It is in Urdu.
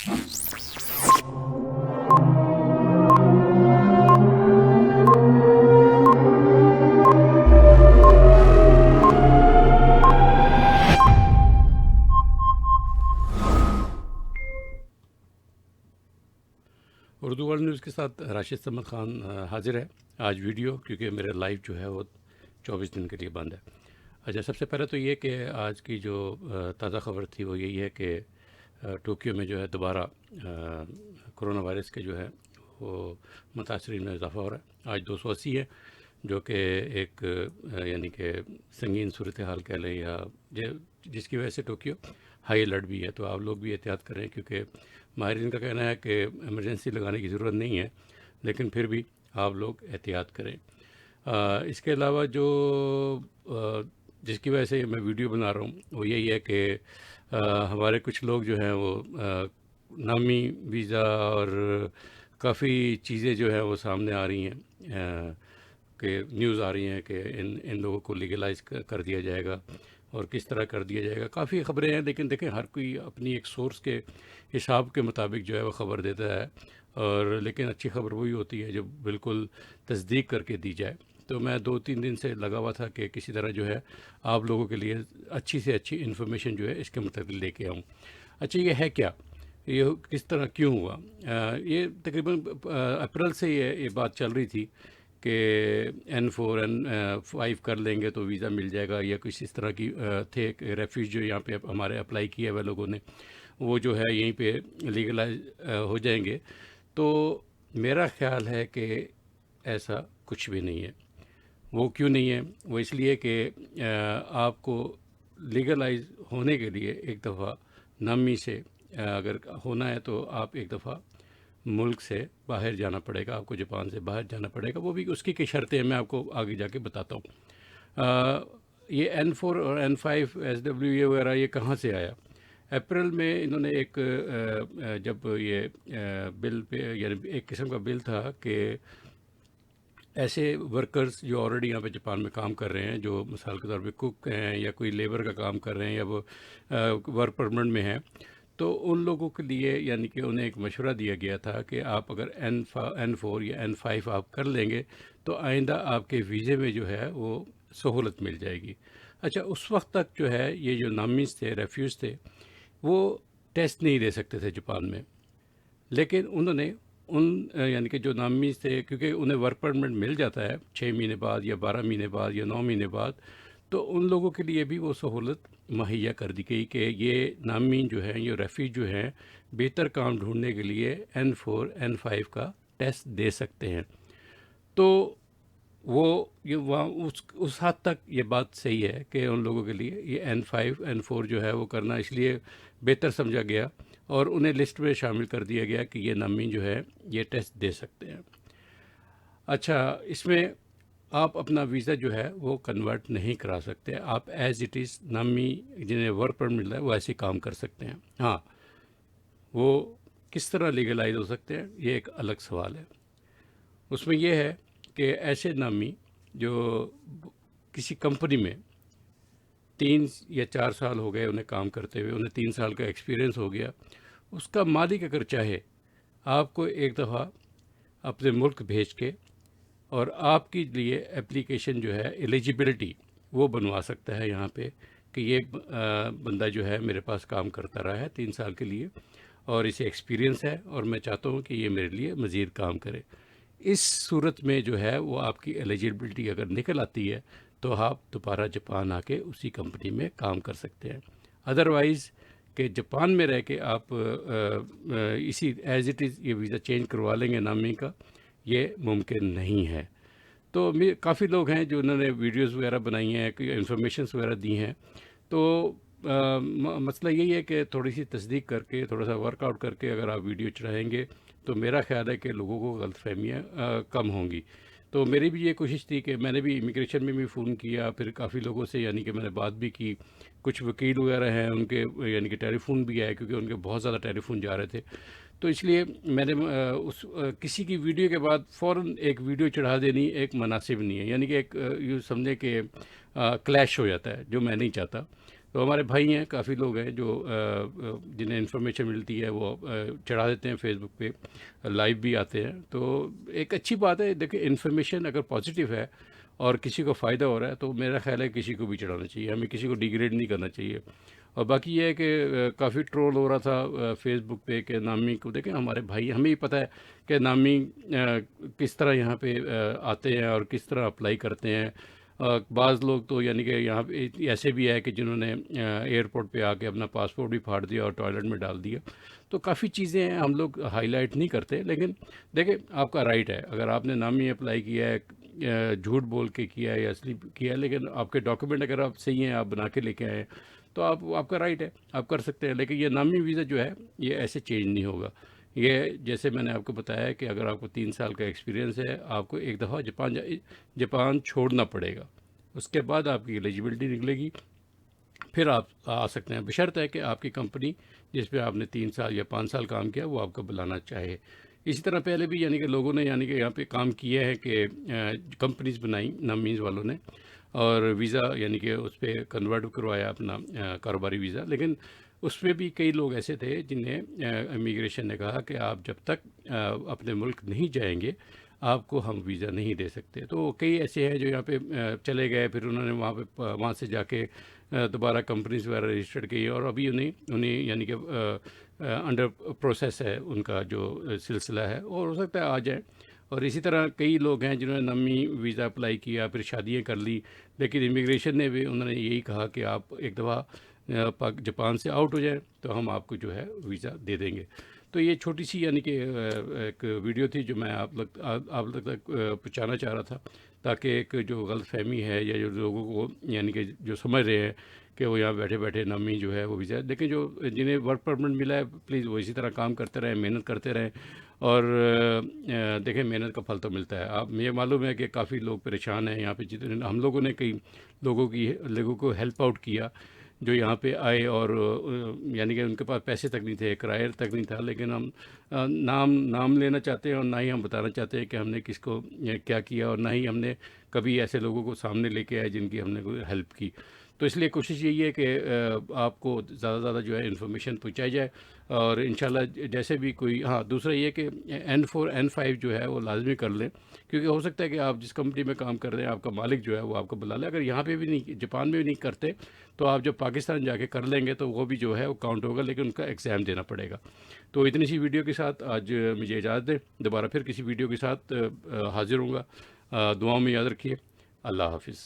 اردو ورلڈ نیوز کے ساتھ راشد سمد خان حاضر ہے آج ویڈیو، کیونکہ میرا لائیو جو ہے وہ 24 دن کے لیے بند ہے۔ اچھا، سب سے پہلے تو یہ کہ آج کی جو تازہ خبر تھی وہ یہی ہے کہ ٹوکیو میں جو ہے دوبارہ کرونا وائرس کے جو ہے وہ متاثرین میں اضافہ ہو رہا ہے۔ آج 280 ہے، جو کہ ایک یعنی کہ سنگین صورتحال کہہ لیں، یا جس کی وجہ سے ٹوکیو ہائی الرٹ بھی ہے۔ تو آپ لوگ بھی احتیاط کریں، کیونکہ ماہرین کا کہنا ہے کہ ایمرجنسی لگانے کی ضرورت نہیں ہے، لیکن پھر بھی آپ لوگ احتیاط کریں۔ اس کے علاوہ جو جس کی وجہ سے میں ویڈیو بنا رہا ہوں وہ یہی ہے کہ ہمارے کچھ لوگ جو ہیں وہ نامی ویزا اور کافی چیزیں جو ہیں وہ سامنے آ رہی ہیں، کہ نیوز آ رہی ہیں کہ ان لوگوں کو لیگلائز کر دیا جائے گا، اور کس طرح کر دیا جائے گا۔ کافی خبریں ہیں، لیکن دیکھیں ہر کوئی اپنی ایک سورس کے حساب کے مطابق جو ہے وہ خبر دیتا ہے، اور لیکن اچھی خبر وہی ہوتی ہے جو بالکل تصدیق کر کے دی جائے۔ تو میں 2-3 دن سے لگا ہوا تھا کہ کسی طرح جو ہے آپ لوگوں کے لیے اچھی سے اچھی انفارمیشن جو ہے اس کے متعلق لے کے آؤں۔ اچھا، یہ ہے کیا؟ یہ کس طرح کیوں ہوا؟ یہ تقریباً اپریل سے یہ بات چل رہی تھی کہ N4 N5 کر لیں گے تو ویزا مل جائے گا، یا کچھ اس طرح کی تھے کہ ریفیوج جو یہاں پہ ہمارے اپلائی کیا ہوئے لوگوں نے وہ جو ہے یہیں پہ لیگلائز ہو جائیں گے۔ تو میرا خیال ہے کہ ایسا کچھ بھی نہیں ہے۔ وہ کیوں نہیں ہے؟ وہ اس لیے کہ آپ کو لیگلائز ہونے کے لیے ایک دفعہ نامی سے اگر ہونا ہے تو آپ ایک دفعہ ملک سے باہر جانا پڑے گا، آپ کو جاپان سے باہر جانا پڑے گا۔ وہ بھی اس کی شرطیں میں آپ کو آگے جا کے بتاتا ہوں۔ یہ N4 اور N5 SW وغیرہ یہ کہاں سے آیا؟ اپریل میں انہوں نے ایک جب یہ بل پہ یعنی ایک قسم کا بل تھا کہ ایسے ورکرز جو آلریڈی یہاں پہ جاپان میں کام کر رہے ہیں، جو مثال کے طور پہ کوک ہیں یا کوئی لیبر کا کام کر رہے ہیں یا وہ ورک پرمنٹ میں ہیں، تو ان لوگوں کے لیے یعنی کہ انہیں ایک مشورہ دیا گیا تھا کہ آپ اگر N4 یا N5 آپ کر لیں گے تو آئندہ آپ کے ویزے میں جو ہے وہ سہولت مل جائے گی۔ اچھا، اس وقت تک جو ہے یہ جو نامیز تھے، ریفیوج تھے، وہ ٹیسٹ نہیں دے سکتے تھے جاپان میں، لیکن انہوں نے یعنی کہ جو نامیز تھے، کیونکہ انہیں ورک پرمٹ مل جاتا ہے 6 مہینے بعد یا 12 مہینے بعد یا 9 مہینے بعد، تو ان لوگوں کے لیے بھی وہ سہولت مہیا کر دی گئی کہ یہ نامین جو ہیں، یہ ریفیوج جو ہیں، بہتر کام ڈھونڈنے کے لیے N4 N5 کا ٹیسٹ دے سکتے ہیں۔ تو وہ یہ وہاں اس حد تک یہ بات صحیح ہے کہ ان لوگوں کے لیے یہ N5 N4 جو ہے وہ کرنا اس لیے بہتر سمجھا گیا، اور انہیں لسٹ میں شامل کر دیا گیا کہ یہ نامی جو ہے یہ ٹیسٹ دے سکتے ہیں۔ اچھا، اس میں آپ اپنا ویزا جو ہے وہ کنورٹ نہیں کرا سکتے، آپ ایز اٹ از نامی جنہیں ورک پرمٹ مل رہا ہے وہ ایسے کام کر سکتے ہیں۔ ہاں، وہ کس طرح لیگلائز ہو سکتے ہیں یہ ایک الگ سوال ہے۔ اس میں یہ ہے کہ ایسے نامی جو کسی کمپنی میں 3 یا 4 سال ہو گئے انہیں کام کرتے ہوئے، انہیں 3 سال کا ایکسپیرینس ہو گیا، اس کا مالک اگر چاہے آپ کو ایک دفعہ اپنے ملک بھیج کے اور آپ کے لیے اپلیکیشن جو ہے ایلیجیبلٹی وہ بنوا سکتا ہے یہاں پہ کہ یہ بندہ جو ہے میرے پاس کام کرتا رہا ہے 3 سال کے لیے، اور اسے ایکسپیرینس ہے، اور میں چاہتا ہوں کہ یہ میرے لیے مزید کام کرے۔ اس صورت میں جو ہے وہ آپ کی ایلیجیبلٹی اگر نکل آتی ہے تو آپ دوبارہ جاپان آ کے اسی کمپنی میں کام کر سکتے ہیں۔ ادروائز کہ جاپان میں رہ کے آپ اسی ایز اٹ از یہ ویزا چینج کروا لیں گے نامی کا، یہ ممکن نہیں ہے۔ تو کافی لوگ ہیں جو انہوں نے ویڈیوز وغیرہ بنائی ہیں، انفارمیشنس وغیرہ دی ہیں، تو مسئلہ یہی ہے کہ تھوڑی سی تصدیق کر کے، تھوڑا سا ورک آؤٹ کر کے اگر آپ ویڈیو چڑھائیں گے تو میرا خیال ہے کہ لوگوں کو غلط فہمیاں کم ہوں گی۔ تو میری بھی یہ کوشش تھی کہ میں نے بھی امیگریشن میں بھی فون کیا، پھر کافی لوگوں سے یعنی کہ میں نے بات بھی کی، کچھ وکیل وغیرہ ہیں ان کے یعنی کہ ٹیلی فون بھی آئے، کیونکہ ان کے بہت زیادہ ٹیلی فون جا رہے تھے۔ تو اس لیے میں نے کسی کی ویڈیو کے بعد فوراً ایک ویڈیو چڑھا دینی ایک مناسب نہیں ہے، یعنی کہ ایک یوں سمجھے کہ کلیش ہو جاتا ہے، جو میں نہیں چاہتا۔ تو ہمارے بھائی ہیں، کافی لوگ ہیں جو جنہیں انفارمیشن ملتی ہے وہ چڑھا دیتے ہیں فیس بک پہ، لائیو بھی آتے ہیں. تو ایک اچھی بات ہے. دیکھیں انفارمیشن اگر پازیٹیو ہے اور کسی کو فائدہ ہو رہا ہے تو میرا خیال ہے کسی کو بھی چڑھانا چاہیے، ہمیں کسی کو ڈیگریڈ نہیں کرنا چاہیے. اور باقی یہ ہے کہ کافی ٹرول ہو رہا تھا فیس بک پہ کہ نامی کو دیکھیں ہمارے بھائی، ہمیں ہی پتہ ہے کہ نامی کس طرح یہاں پہ آتے ہیں اور کس طرح اپلائی کرتے ہیں. بعض لوگ تو یعنی کہ یہاں پہ ایسے بھی ہے کہ جنہوں نے ایئرپورٹ پہ آ کے اپنا پاسپورٹ بھی پھاڑ دیا اور ٹوائلٹ میں ڈال دیا. تو کافی چیزیں ہیں ہم لوگ ہائی لائٹ نہیں کرتے، لیکن دیکھیں آپ کا رائٹ ہے. اگر آپ نے نامی اپلائی کیا ہے، جھوٹ بول کے کیا ہے یا اصلی کیا ہے، لیکن آپ کے ڈاکیومنٹ اگر آپ صحیح ہیں، آپ بنا کے لے کے آئے ہیں، تو آپ کا رائٹ ہے، آپ کر سکتے ہیں. لیکن یہ نامی ویزا جو ہے یہ ایسے چینج نہیں ہوگا. یہ جیسے میں نے آپ کو بتایا کہ اگر آپ کو 3 سال کا ایکسپیرینس ہے، آپ کو ایک دفعہ جاپان چھوڑنا پڑے گا. اس کے بعد آپ کی ایلیجبلٹی نکلے گی، پھر آپ آ سکتے ہیں، بشرط ہے کہ آپ کی کمپنی جس پہ آپ نے 3 سال یا 5 سال کام کیا وہ آپ کو بلانا چاہے. اسی طرح پہلے بھی یعنی کہ لوگوں نے یعنی کہ یہاں پہ کام کیا ہے کہ کمپنیز بنائیں نامیز والوں نے، اور ویزا یعنی کہ اس پہ کنورٹ کروایا اپنا کاروباری ویزا. لیکن اس پہ بھی کئی لوگ ایسے تھے جنہیں امیگریشن نے کہا کہ آپ جب تک اپنے ملک نہیں جائیں گے آپ کو ہم ویزا نہیں دے سکتے. تو کئی ایسے ہیں جو یہاں پہ چلے گئے، پھر انہوں نے وہاں سے جا کے دوبارہ کمپنیز وغیرہ رجسٹرڈ کی، اور ابھی انہیں یعنی کہ انڈر پروسیس ہے ان کا جو سلسلہ ہے، اور ہو سکتا ہے آ جائیں. اور اسی طرح کئی لوگ ہیں جنہوں نے نامی ویزا اپلائی کیا، پھر شادیاں کر لی، لیکن امیگریشن نے بھی انہوں نے یہی کہا کہ آپ ایک دفعہ جاپان سے آؤٹ ہو جائیں تو ہم آپ کو جو ہے ویزا دے دیں گے. تو یہ چھوٹی سی یعنی کہ ایک ویڈیو تھی جو میں آپ لوگ تک پہنچانا چاہ رہا تھا، تاکہ ایک جو غلط فہمی ہے یا جو لوگوں کو یعنی کہ جو سمجھ رہے ہیں کہ وہ یہاں بیٹھے بیٹھے نامی جو ہے وہ ویزا، لیکن جو جنہیں ورک پرمٹ ملا ہے پلیز وہ اسی طرح کام کرتے رہیں، محنت کرتے رہیں. اور دیکھیں محنت کا پھل تو ملتا ہے. آپ یہ معلوم ہے کہ کافی لوگ پریشان ہیں یہاں پہ، جتنے ہم لوگوں نے کئی لوگوں کو ہیلپ آؤٹ کیا جو یہاں پہ آئے، اور یعنی کہ ان کے پاس پیسے تک نہیں تھے، کرایہ تک نہیں تھا، لیکن ہم نام لینا چاہتے ہیں اور نہ ہی ہم بتانا چاہتے ہیں کہ ہم نے کس کو کیا کیا، اور نہ ہی ہم نے کبھی ایسے لوگوں کو سامنے لے کے آئے جن کی ہم نے کوئی ہیلپ کی. تو اس لیے کوشش یہی ہے کہ آپ کو زیادہ سے زیادہ جو ہے انفارمیشن پہنچائی جائے. اور انشاءاللہ جیسے بھی کوئی، ہاں دوسرا یہ کہ N4 N5 جو ہے وہ لازمی کر لیں، کیونکہ ہو سکتا ہے کہ آپ جس کمپنی میں کام کر رہے ہیں آپ کا مالک جو ہے وہ آپ کو بلا لے. اگر یہاں پہ بھی نہیں، جاپان میں بھی نہیں کرتے، تو آپ جب پاکستان جا کے کر لیں گے تو وہ بھی جو ہے وہ کاؤنٹ ہوگا، لیکن ان کا ایگزام دینا پڑے گا. تو اتنی سی ویڈیو کے ساتھ آج مجھے اجازت دیں، دوبارہ پھر کسی ویڈیو کے ساتھ حاضر ہوں گا. دعاؤں میں یاد رکھیے. اللہ حافظ.